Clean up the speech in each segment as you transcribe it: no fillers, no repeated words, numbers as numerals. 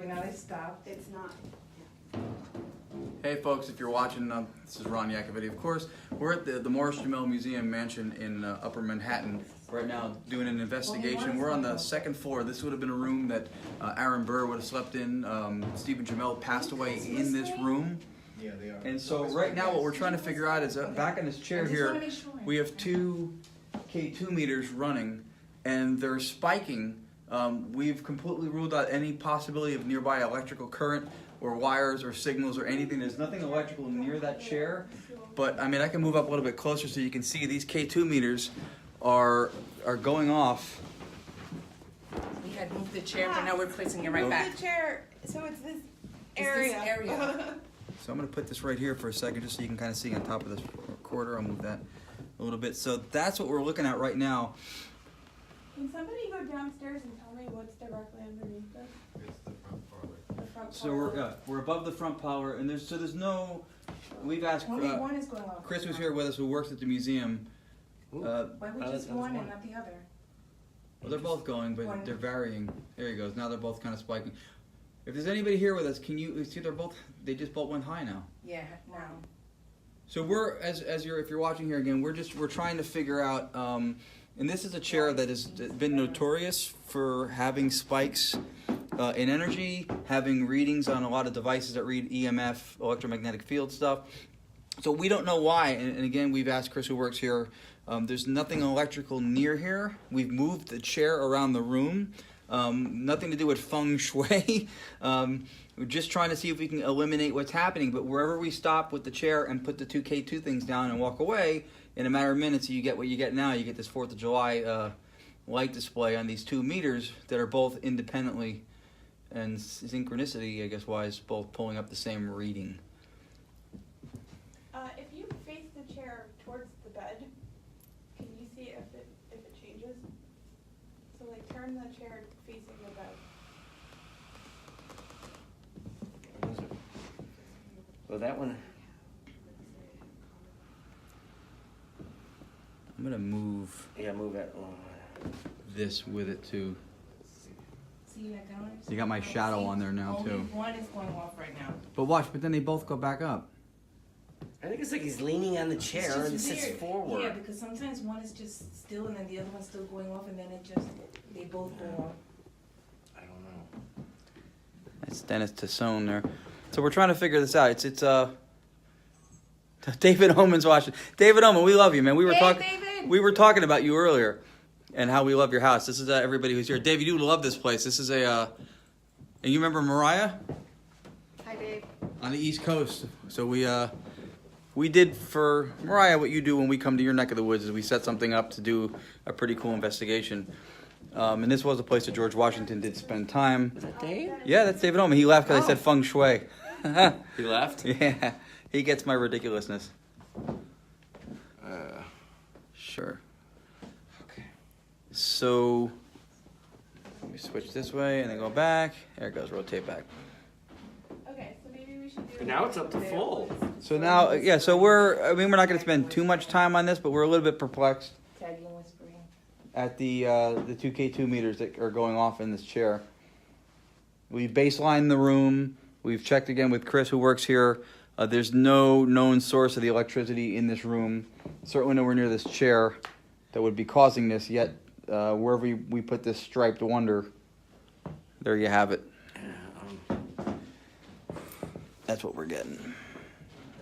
Now they stopped. It's not. Hey folks, if you're watching, this is Ron Yakovity, of course. We're at the Jumel Museum Mansion in Upper Manhattan right now doing an investigation. We're on the second floor. This would have been a room that Aaron Burr would have slept in. Stephen Jumel passed away in this room. Yeah, they are. And so right now what we're trying to figure out is back in this chair here, we have two K2 meters running and they're spiking. We've completely ruled out any possibility of nearby electrical current or wires or signals or anything. There's nothing electrical near that chair, but I mean I can move up a little bit closer so you can see these K2 meters are going off. We had moved the chair, but now we're placing it right back. Move the chair, so it's this area. It's this area. So I'm going to put this right here for a second just so you can kind of see on top of this recorder. I'll move that a little bit. So that's what we're looking at right now. Can somebody go downstairs and tell me what's directly underneath this? It's the front parlor. The front So parlor? we're above the front parlor, and there's no. We've asked. Only one is going off. Chris was here with us, who works at the museum. Why would just one and not the other? Well, they're both going, but they're varying. There he goes. Now they're both kind of spiking. If there's anybody here with us, can you see? They just both went high now. Yeah, now. So we're if you're watching here again, we're trying to figure out. And this is a chair that has been notorious for having spikes in energy, having readings on a lot of devices that read EMF, electromagnetic field stuff. So we don't know why. And again, we've asked Chris, who works here. There's nothing electrical near here. We've moved the chair around the room. Nothing to do with feng shui. We're just trying to see if we can eliminate what's happening. But wherever we stop with the chair and put the two K2 things down and walk away, in a matter of minutes, you get what you get now. You get this 4th of July light display on these 2 meters that are both independently and synchronicity, I guess, wise, both pulling up the same reading. If you face the chair towards the bed, can you see if it changes? So like turn the chair facing the bed. Well, that one. I'm gonna move Yeah, move it. this with it too. See that going? You got my shadow on there now Only too. one is going off right now. But watch, but then they both go back up. I think it's like he's leaning on the chair It's and just sits weird. forward. Yeah, because sometimes one is just still and then the other one's still going off and then they both go off. I don't know. It's Dennis Tassone there. So we're trying to figure this out. It's David Oman's watching. David Oman, we love you, man. We were talking. David! We were talking about you earlier, and how we love your house. This is everybody who's here. David, you love this place. This is and you remember Mariah? Hi, Dave. On the East Coast. So we did for Mariah what you do when we come to your neck of the woods. Is we set something up to do a pretty cool investigation. And this was a place that George Washington did spend time. Is that Dave? Yeah, that's David Oman. He laughed because I said feng shui. He left? Yeah, he gets my ridiculousness. Sure. Okay. So, let me switch this way and then go back. There it goes, rotate back. Okay, so maybe we should do But now it's up to full. So now, yeah, so we're not going to spend too much time on this, but we're a little bit perplexed Tagging and whispering. at the 2 K2 meters that are going off in this chair. We've baselined the room. We've checked again with Chris, who works here. There's no known source of the electricity in this room. Certainly nowhere near this chair that would be causing this, yet wherever we put this striped wonder, there you have it. That's what we're getting.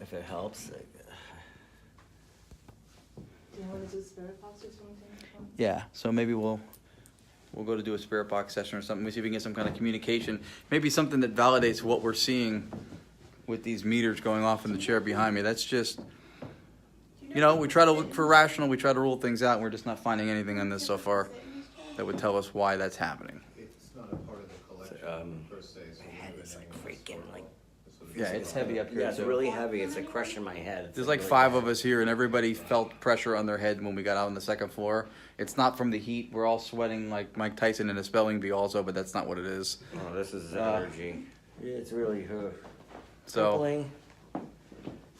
If it helps. Do you want to do spirit box or something? Yeah, so maybe we'll go to do a spirit box session or something. We see if we can get some kind of communication. Maybe something that validates what we're seeing with these meters going off in the chair behind me. That's just, we try to look for rational, we try to rule things out, and we're just not finding anything on this so far that would tell us why that's happening. It's not a part of the collection per se. So My head is like freaking like. Yeah, it's heavy up here. Yeah, it's too. really heavy. It's like crushing my head. There's like 5 of us here, and everybody felt pressure on their head when we got out on the second floor. It's not from the heat. We're all sweating like Mike Tyson in a spelling bee also, but that's not what it is. Oh, this is energy. It's really So, crippling.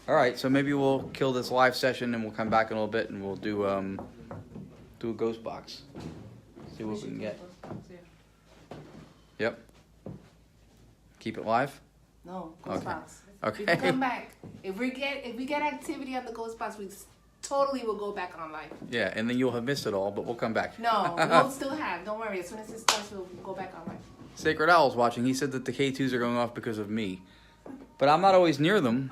all right, so maybe we'll kill this live session, and we'll come back in a little bit, and we'll do a ghost box. See what we can get. Yep. Keep it live? No, ghost Okay. box. Okay. We can come back. If we get activity on the ghost box, we totally will go back on live. Yeah, and then you'll have missed it all, but we'll come back. No, we'll still have. Don't worry. As soon as it starts, we'll go back on live. Sacred Owl's watching. He said that the K2s are going off because of me. But I'm not always near them.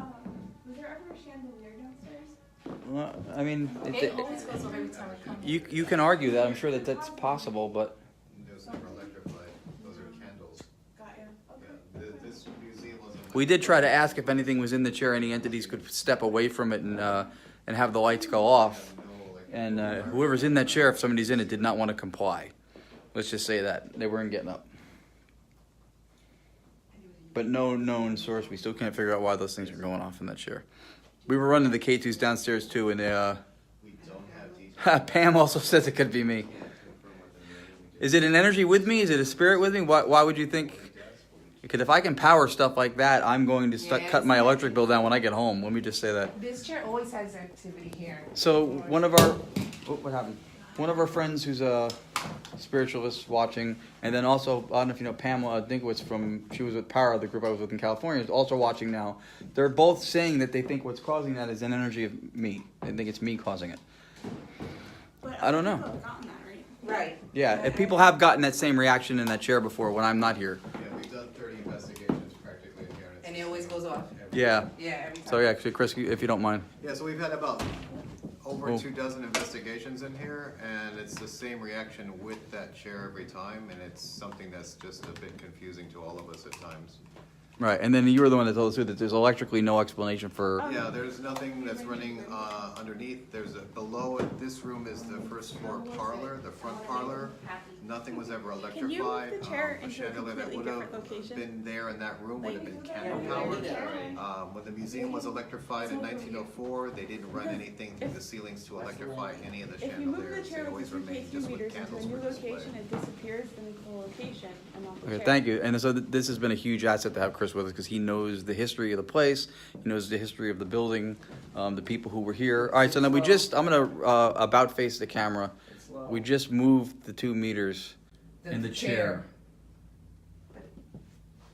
Was there ever a chandelier downstairs? Well, I mean, It always goes off every time we come. you can argue that. I'm sure that that's possible, but Those never electrified, those are candles. Got you. Yeah, Okay. this museum wasn't. we did try to ask if anything was in the chair, any entities could step away from it and have the lights go off. And whoever's in that chair, if somebody's in it, did not want to comply. Let's just say that. They weren't getting up. But no known source. We still can't figure out why those things are going off in that chair. We were running the K2s downstairs too, and We don't have details. Pam also says it could be me. Is it an energy with me? Is it a spirit with me? Why would you think? Because if I can power stuff like that, I'm going to cut my electric bill down when I get home. Let me just say that. This chair always has activity here. So one of our, what happened? One of our friends who's a spiritualist watching, and then also, I don't know if you know Pamela Dinkowitz she was with Power, the group I was with in California, is also watching now. They're both saying that they think what's causing that is an energy of me. They think it's me causing it. But I don't know. people have gotten that, right? Right. Yeah, and people have gotten that same reaction in that chair before when I'm not here. Yeah, we've done 30 investigations practically in here. And it always goes off. Yeah. Yeah, every time. So yeah, actually, Chris, if you don't mind. Yeah, so we've had about over Oh. 24 investigations in here, and it's the same reaction with that chair every time, and it's something that's just a bit confusing to all of us at times. Right, and then you were the one that told us too that there's electrically no explanation for. Yeah, there's nothing that's running underneath. There's below it. This room is the first floor parlor, the front parlor. Nothing was ever electrified. Can you move the chair A into a chandelier that completely would different have location? been there in that room would have been Like- candle Yeah, powered. yeah. When the museum was electrified in 1904, they didn't run anything through the ceilings to electrify any of the If you move the chandeliers. They chair always with the remained 2K2 just with meters into a candles new for display. location, it disappears in the location and not the chair. Okay, thank you. And so this has been a huge asset to have Chris with us because he knows the history of the place, he knows the history of the building, the people who were here. All right, so then I'm gonna about face the camera. We just moved the 2 meters in the chair.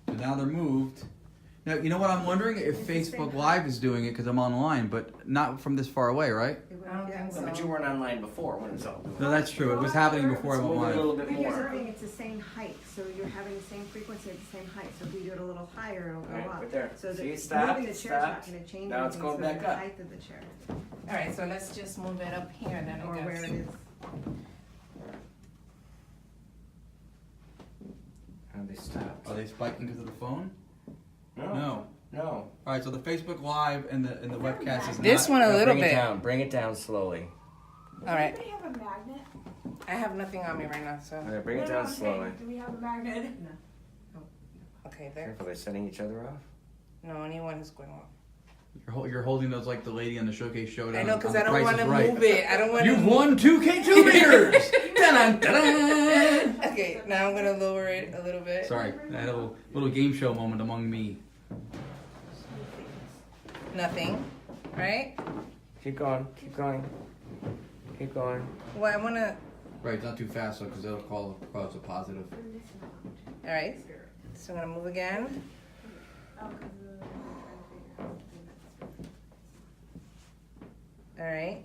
So now they're moved. Now, you know what I'm wondering? If Facebook Live is doing it because I'm online, but not from this far away, right? I don't think so. But you weren't online before when it's all. No, that's true. It was happening before I went Move it a live. little bit But here's the more. thing, it's the same height, so you're having the same frequency at the same height, so if you do it a little higher, it'll go Right, up. right there. So See, the, stopped, moving the chair's not stopped. gonna change Now it's anything, going so back the up. height of the chair, All right, so let's just move it up here then, or I where guess. it is. How they stopped? Are they spiking because of the phone? No. No. All right, so the Facebook Live and the webcast is This not. one a No, little bring bit. it down. Bring it down slowly. All right. Does anybody have a magnet? I have nothing on me right now, so. Okay, bring it No, no, down I'm saying, slowly. do we have a magnet? Okay, there. Careful, they're setting each other off. No, anyone is going off. You're holding those like the lady on the showcase showdown. I know, because on I don't Price want is to Right. move it. I don't want to. You've won 2 K2 meters. Dun-dun, dun-dun. Okay, now I'm gonna lower it a little bit. Sorry, I had a little game show moment among me. Nothing, right? Keep going. Keep going. Keep going. Well, I wanna. Right, not too fast though, because that'll cause a positive. All right. So I'm gonna move again. All right.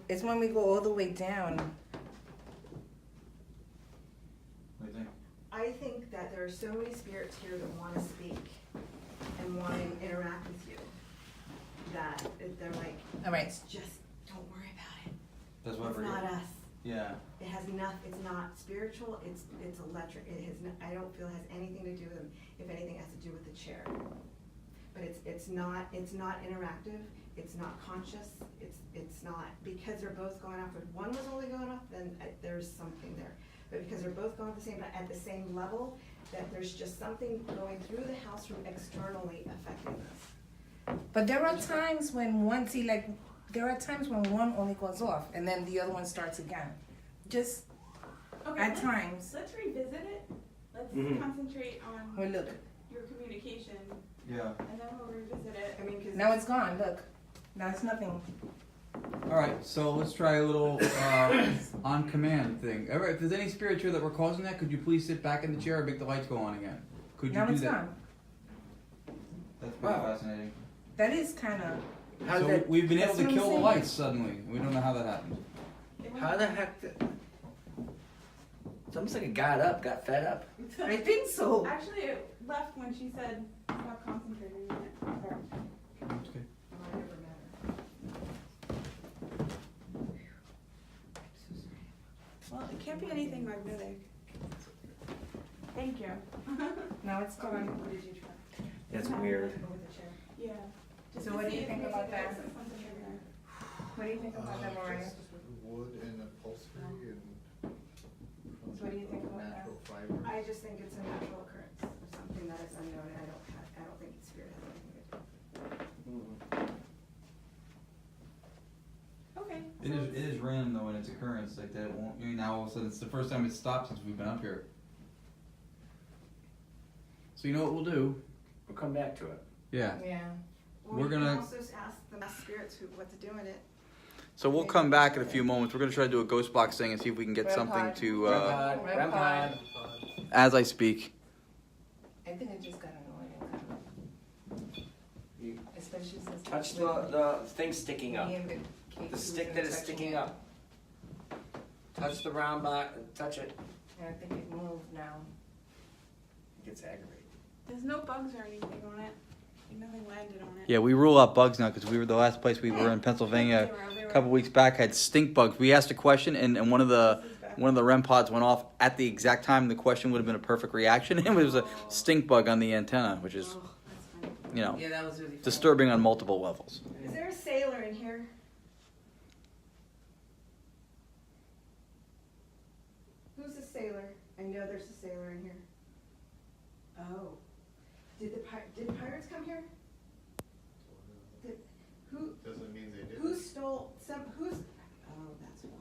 It's when we go all the way down. What do you think? I think that there are so many spirits here that wanna speak and wanna interact with you, that they're like, All right. just don't worry about it, That's it's not us. Yeah. It has it's not spiritual, it's electric, it has, I don't feel it has anything to do with them, if anything, it has to do with the chair. But it's not interactive, it's not conscious, it's not, because they're both going off, if one was only going off, then there's something there. But because they're both going at the same level, that there's just something going through the house from externally affecting this. But there are times when one, see, like, there are times when one only goes off and then the other one starts again. Just Okay, at times. Let's revisit it. Let's Mhm. concentrate on Well, look, your communication, Yeah. and then we'll revisit it. I mean, cause. now it's gone. Look, now it's nothing. All right, so let's try a little on command thing. All right, if there's any spirits here that were causing that, could you please sit back in the chair and make the lights go on again? Could you Now do it's that? gone. That's pretty Wow. fascinating. That is kind of. How So that? we've been able That's to what I'm kill the saying. lights suddenly. We don't know how that happened. How the heck? It's almost like it got up, got fed up. I think so. Actually, it left when she said stop concentrating on it. Okay. Oh, I never met her. Well, it can't be anything magnetic. Thank you. Now it's gone. What did you try? That's weird. Yeah. Just So to what do see you if think maybe about there's that? something in there. What do you think about that, Mariah? Just wood and upholstery and. So what do you think about that? Natural fibers. I just think it's a natural occurrence of something that is unknown, and I don't think the spirit has anything to do with it. Okay. It is random though in its occurrence like that. It won't. I mean, now all of a sudden it's the first time it's stopped since we've been up here. So you know what we'll do? We'll come back to it. Yeah. Yeah. Well, We're you can gonna- also ask the spirits what to do in it. So we'll come back in a few moments. We're gonna try to do a ghost box thing and see if we can get Red something pod. to REM pod, Red REM pod. as I speak. I think it just got annoying. You Especially since. touch the thing sticking up. Me and Kate The was stick that is touching sticking it. up. Touch the round block, touch it. And I think it moved now. It gets aggravated. There's no bugs or anything on it. Nothing landed on it. Yeah, we rule out bugs now because we were the last place we were in Pennsylvania They were a everywhere. couple weeks back had stink bugs. We asked a question and one of the REM pods went off at the exact time the question would have been a perfect reaction. It was a stink bug on the antenna, which is, Oh, that's funny. you know, Yeah, that was really funny. disturbing on multiple levels. Is there a sailor in here? Who's a sailor? I know there's a sailor in here. Oh. Did pirates come here? Who Doesn't mean they did. stole who's oh, that's why.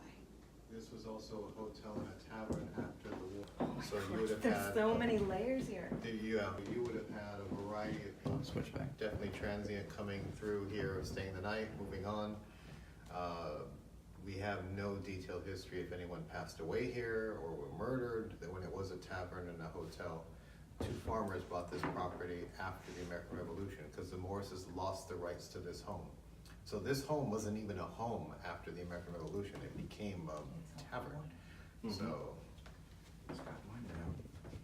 This was also a hotel and a tavern after the war. So you would have There's had. so many layers here. You would have had a variety of Switchback. definitely transient coming through here, staying the night, moving on. We have no detailed history if anyone passed away here or were murdered. That when it was a tavern and a hotel, two farmers bought this property after the American Revolution because the Morrises lost the rights to this home. So this home wasn't even a home after the American Revolution. It became a tavern. So. It's got one down.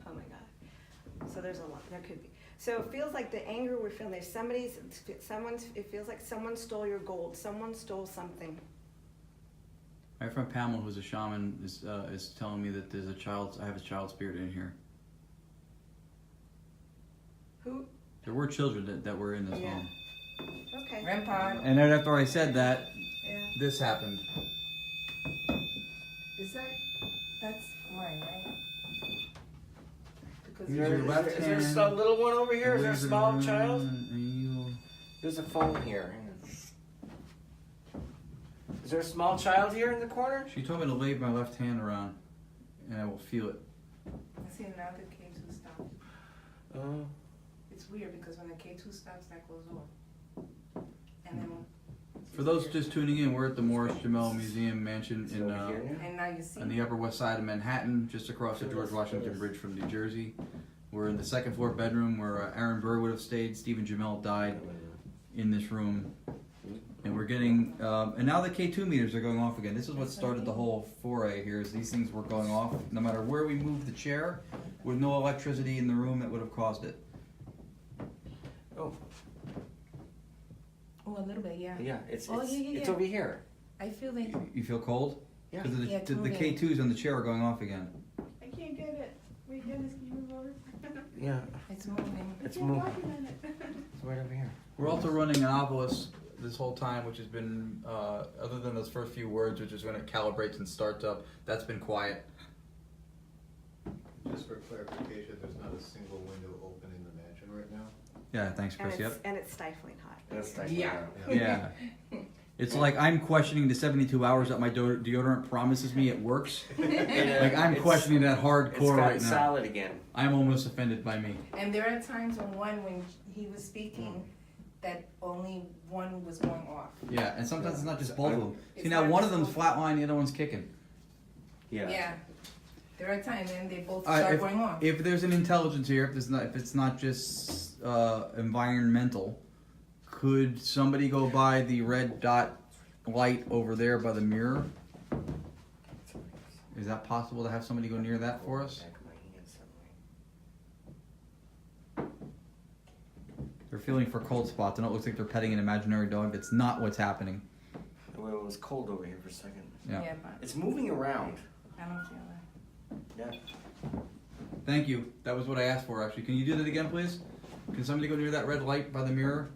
Oh my God. So there's a lot. There could be. So it feels like the anger we're feeling. There's it feels like someone stole your gold. Someone stole something. My friend Pamela, who's a shaman, is telling me that I have a child spirit in here. Who? There were children that were in this Yeah. home. Okay. REM pod. And then after I said that, Yeah. this happened. Is that's mine, right? Because Use your left Is there hand. some little one over here? Is there a Wave it small around, child? and you'll- There's a phone here. Is there a small child here in the corner? She told me to wave my left hand around, and I will feel it. I see now the K2 stopped. Oh. It's weird because when the K2 stops, that goes off. And then. For those just tuning in, we're at the Jumel Museum Mansion Is it in over here now? And now you see. on the Upper West Side of Manhattan, just across the George Washington Bridge from New Jersey. We're in the second floor bedroom where Aaron Burr would have stayed. Stephen Jumel died in this room. And we're getting, and now the K2 meters are going off again. This is what started the whole foray here, is these things were going off no matter where we moved the chair, with no electricity in the room that would have caused it. Oh, Oh, a little bit, yeah. yeah. It's Oh, yeah. it's over here. I feel like. You feel cold? Yeah. Because Yeah, the totally. K2s on the chair are going off again. I can't get it. Wait, Dennis, can you move over? Yeah. It's moving. It's I can't moving. document it. It's right over here. We're also running an obelisk this whole time, which has been, other than those first few words, which is when it calibrates and starts up, that's been quiet. Just for clarification, there's not a single window open in the mansion right now. Yeah, thanks, Chris. Yep. And it's stifling hot. That's nice. Yeah. Yeah. It's like I'm questioning the 72 hours that my deodorant promises me it works. Like I'm questioning that It's hardcore got right now. solid again. I'm almost offended by me. And there are times when he was speaking, that only one was going off. Yeah, and sometimes it's not just both of them. It's See, now not one of just them's both. flatline, the other one's kicking. Yeah. Yeah. There are times and they both Alright, start going off. If there's an intelligence here, if it's not just environmental, could somebody go by the red dot light over there by the mirror? Is that possible to have somebody go near that for us? They're feeling for cold spots, and it looks like they're petting an imaginary dog. That's not what's happening. Well, it was cold over here for a second. Yeah. But It's moving around. I don't feel that. Yeah. Thank you. That was what I asked for, actually. Can you do that again, please? Can somebody go near that red light by the mirror?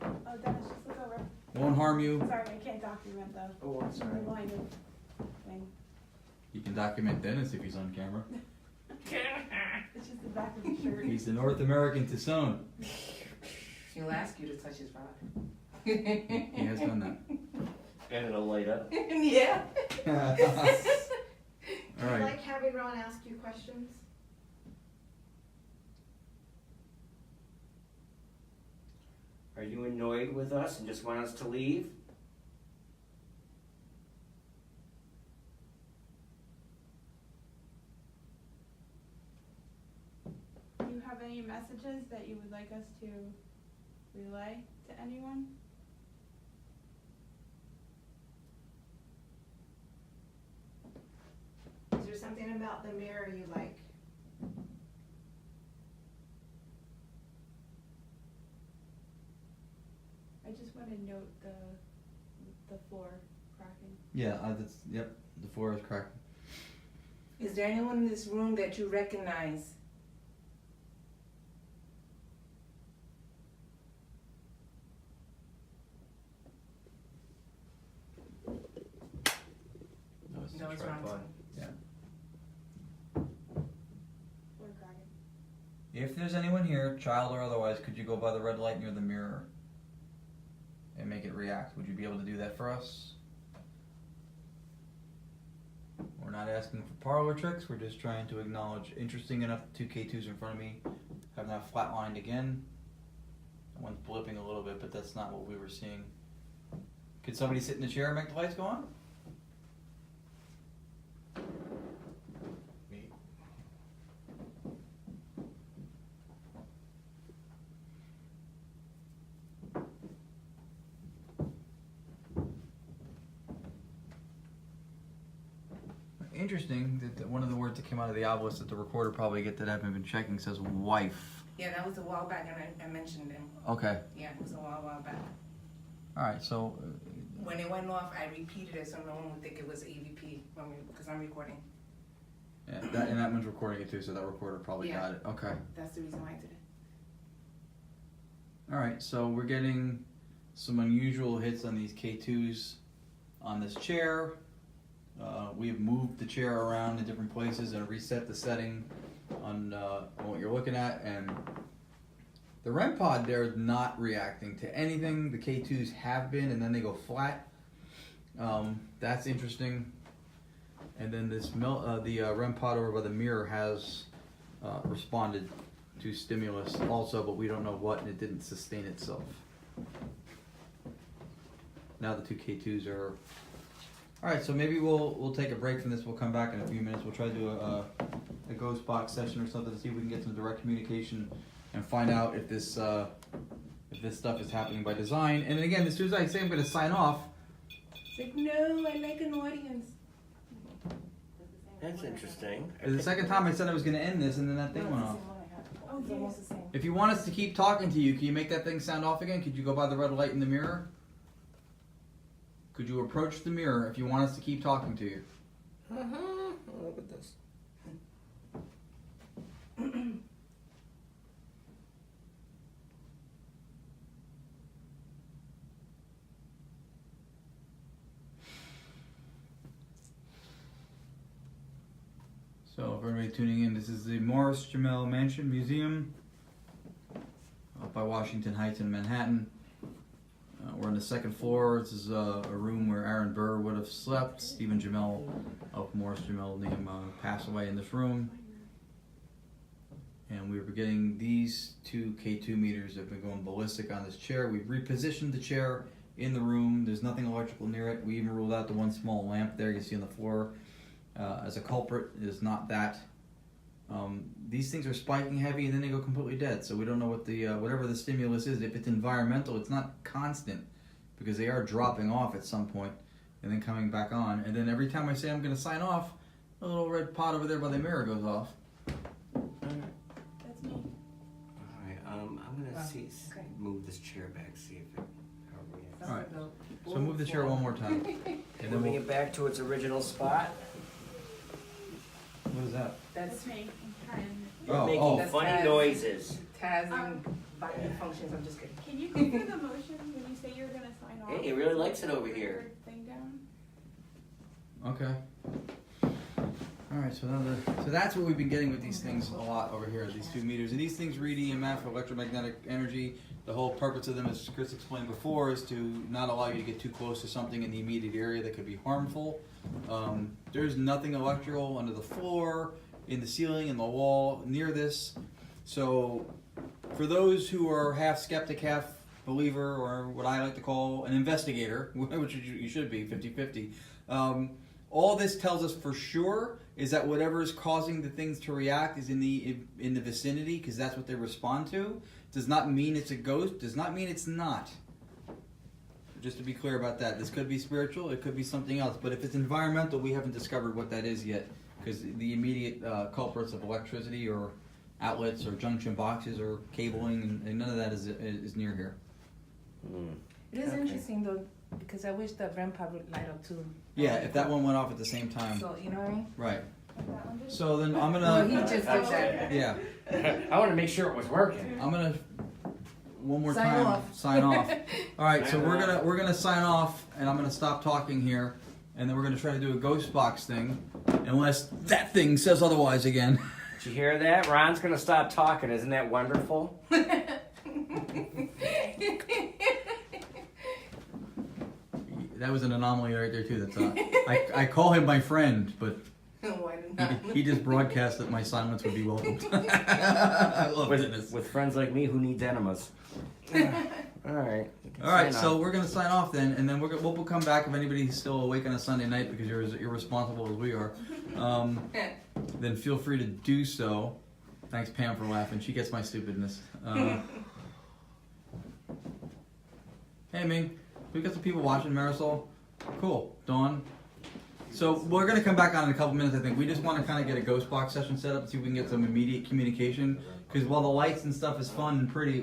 Oh, Dennis, just look over. Won't harm you. Sorry, I can't document the Oh, I'm sorry. blinded thing. You can document Dennis if he's on camera. It's just the back of the shirt. He's the North American Tissone. She'll ask you to touch his rod. He has done that. And it'll light up. Yeah. Do All you right. like having Ron ask you questions? Are you annoyed with us and just want us to leave? Do you have any messages that you would like us to relay to anyone? Is there something about the mirror you like? I just want to note the floor cracking. Yeah, that's, yep, the floor is cracking. Is there anyone in this room that you recognize? No, it's No, the it's wrong. tripod. Yeah. Floor cracking. If there's anyone here, child or otherwise, could you go by the red light near the mirror and make it react? Would you be able to do that for us? We're not asking for parlor tricks. We're just trying to acknowledge. Interesting enough, the two K2s in front of me have now flatlined again. One's blipping a little bit, but that's not what we were seeing. Could somebody sit in the chair and make the lights go on? Me. Interesting that one of the words that came out of the obelisk that the recorder probably get that I haven't been checking says wife. Yeah, that was a while back, and I mentioned him. Okay. Yeah, it was a while back. All right. So. When it went off, I repeated it so no one would think it was AVP because I'm recording. Yeah, and that one's recording it too, so that recorder probably Yeah. got it. Okay. That's the reason why I did it. All right. So we're getting some unusual hits on these K2s on this chair. We have moved the chair around in different places and reset the setting on what you're looking at, and the REM pod there is not reacting to anything. The K2s have been, and then they go flat. That's interesting. And then the REM pod over by the mirror has responded to stimulus also, but we don't know what, and it didn't sustain itself. Now the two K2s are. All right, so maybe we'll take a break from this. We'll come back in a few minutes. We'll try to do a ghost box session or something to see if we can get some direct communication and find out if this stuff is happening by design. And again, as soon as I say I'm going to sign off, It's like, no, I like an audience. That's interesting. the second time I said I was going to end this, and then that thing went off. Oh, it's almost the same. If you want us to keep talking to you, can you make that thing sound off again? Could you go by the red light in the mirror? Could you approach the mirror if you want us to keep talking to you? Look at this. So, for everybody tuning in, this is the Jumel Mansion Museum up by Washington Heights in Manhattan. We're on the second floor. This is a room where Aaron Burr would have slept. Stephen Jumel of Morris Jumel name passed away in this room. And we were getting these two K2 meters that have been going ballistic on this chair. We've repositioned the chair in the room. There's nothing electrical near it. We even ruled out the one small lamp there you see on the floor. as a culprit is not that. These things are spiking heavy and then they go completely dead. So we don't know what the whatever the stimulus is. If it's environmental, it's not constant because they are dropping off at some point and then coming back on. And then every time I say I'm going to sign off, a little red pot over there by the mirror goes off. That's me. Alright, I'm gonna okay. move this chair back, see if it, All right. So move the chair one more time. And then moving we'll, it back to its original spot. what is that? That's me. I'm trying. You're Oh, making oh. That's funny Taz. noises. Taz and body functions. I'm just kidding. Can you go through the motion when you say you're gonna sign off? Hey, he really likes it over Put here. your Thing down? Okay. All right. So that's what we've been getting with these things a lot over here. These 2 meters, and these things read EMF, electromagnetic energy. The whole purpose of them, as Chris explained before, is to not allow you to get too close to something in the immediate area that could be harmful. There's nothing electrical under the floor, in the ceiling, in the wall, near this. So for those who are half skeptic, half believer, or what I like to call an investigator, which you should be, 50-50, all this tells us for sure is that whatever is causing the things to react is in the vicinity, because that's what they respond to. Does not mean it's a ghost, does not mean it's not. Just to be clear about that. This could be spiritual, it could be something else. But if it's environmental, we haven't discovered what that is yet. Because the immediate culprits of electricity or outlets or junction boxes or cabling, and none of that is near here. It is Okay. interesting though, because I wish the REM pod would light up too. Yeah, if that one went off at the same time. So, you know what I mean? Right. Like that one did? So then I'm No, he gonna, just did that. yeah, I want to make sure it was working. I'm gonna one more Sign time off. sign off. All right, so Sign off. we're gonna sign off, and I'm gonna stop talking here, and then we're gonna try to do a ghost box thing, unless that thing says otherwise again. Did you hear that? Ron's gonna stop talking. Isn't that wonderful? That was an anomaly right there too. That's I call him my friend, but Why not? he just broadcast that my silence would be welcomed. I love Dennis. With friends like me who needs enemas. All right. All right, so we're gonna sign off then, and then we'll come back if anybody's still awake on a Sunday night because you're as irresponsible as we are. Then feel free to do so. Thanks, Pam, for laughing. She gets my stupidness. Hey, Ming, we got some people watching Marisol. Cool, Dawn. So we're gonna come back on in a couple minutes. I think we just want to kind of get a ghost box session set up, and see if we can get some immediate communication. Because while the lights and stuff is fun and pretty,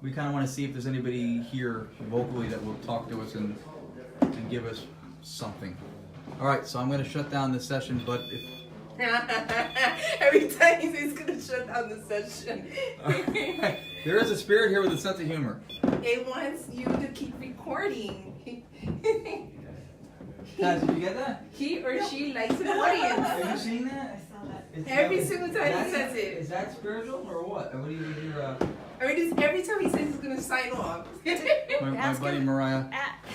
we kind of want to see if there's anybody here vocally that will talk to us and give us something. All right, so I'm going to shut down this session, but if... Every time he says he's gonna shut down the session. There is a spirit here with a sense of humor. It wants you to keep recording. Guys, did you get that? He or she likes an audience. Have you seen that? I saw that. Every single time he says it. Is that spiritual or what? What do you hear? I mean, just every time he says he's gonna sign off. My Ask buddy him. Mariah,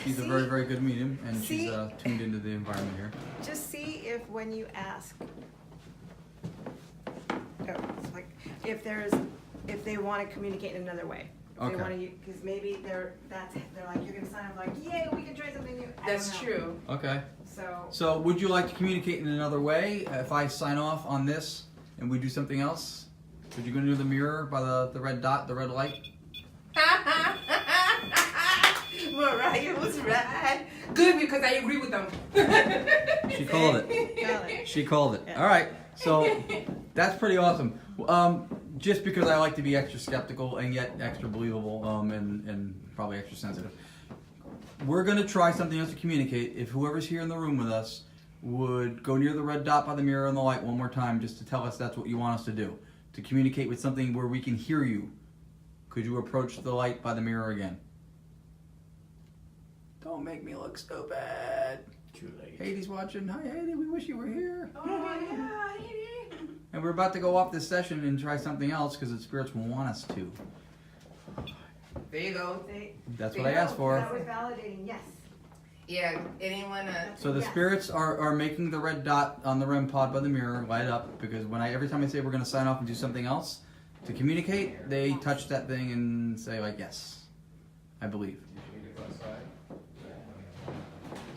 she's a See? very, very good medium, and she's See? tuned into the environment here. Just see if when you ask, it's like if they want to communicate in another way. If Okay. They want to, because maybe they're like you're gonna sign up like, yay, we can try something new. I That's don't know. true. Okay. So So, would you like to communicate in another way? If I sign off on this and we do something else, would you go to the mirror by the red dot, the red light? Mariah was right. Good, because I agree with them. She called it. got it. She called it. Yeah. All right. So that's pretty awesome. Just because I like to be extra skeptical and yet extra believable, and probably extra sensitive. We're gonna try something else to communicate. If whoever's here in the room with us would go near the red dot by the mirror and the light one more time, just to tell us that's what you want us to do, to communicate with something where we can hear you. Could you approach the light by the mirror again? Don't make me look stupid. Too late. Heidi's watching. Hi, Heidi. We wish you were here. Oh yeah, Edie. And we're about to go off this session and try something else because the spirits want us to. There you go. That's what I asked for. That was validating. Yes. Yeah, anyone? So the Yes. spirits are making the red dot on the REM pod by the mirror light up because every time I say we're going to sign off and do something else to communicate, they touch that thing and say like, yes, I believe.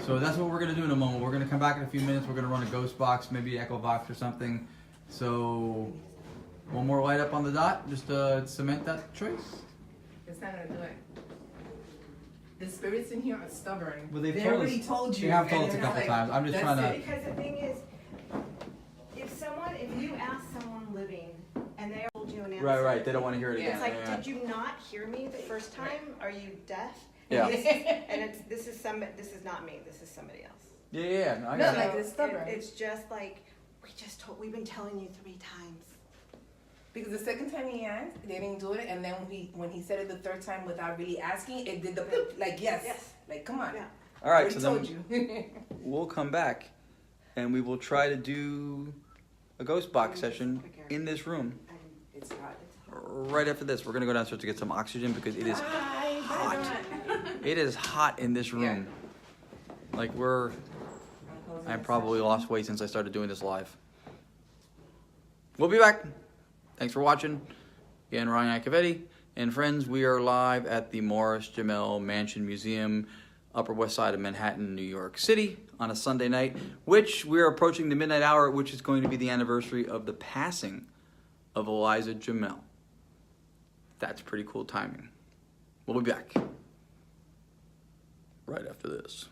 So that's what we're gonna do in a moment. We're gonna come back in a few minutes. We're gonna run a ghost box, maybe echo box or something. So one more light up on the dot, just to cement that choice. It's not gonna do it. The spirits in here are stubborn. Well, they've they told already us- told you. They have told and us a it's couple like, times. I'm just that's trying to. it. Because the thing is, if you ask someone living and they told you an answer. Right. They don't want to hear it again. It's like, yeah. did you not hear me the first time? Are you deaf? Yeah. And this is not me, this is somebody else. Yeah. No, I No, got it. like, it's stubborn. It's just like, we've been telling you 3 times. Because the second time he asked, they didn't do it, and then when he said it the third time without really asking, it did the like yes. Like come on. Yeah. All right. Already So told then you. we'll come back, and we will try to do a ghost box session in this room. It's hot. Right after this, we're gonna go downstairs to get some oxygen because it is hot. It is hot in this room. Like I've probably lost weight since I started doing this live. We'll be back. Thanks for watching. Again, Ryan Iacovetti and friends, we are live at the Morris Jumel Mansion Museum, Upper West Side of Manhattan, New York City, on a Sunday night, which we're approaching the midnight hour, which is going to be the anniversary of the passing of Eliza Jumel. That's pretty cool timing. We'll be back right after this.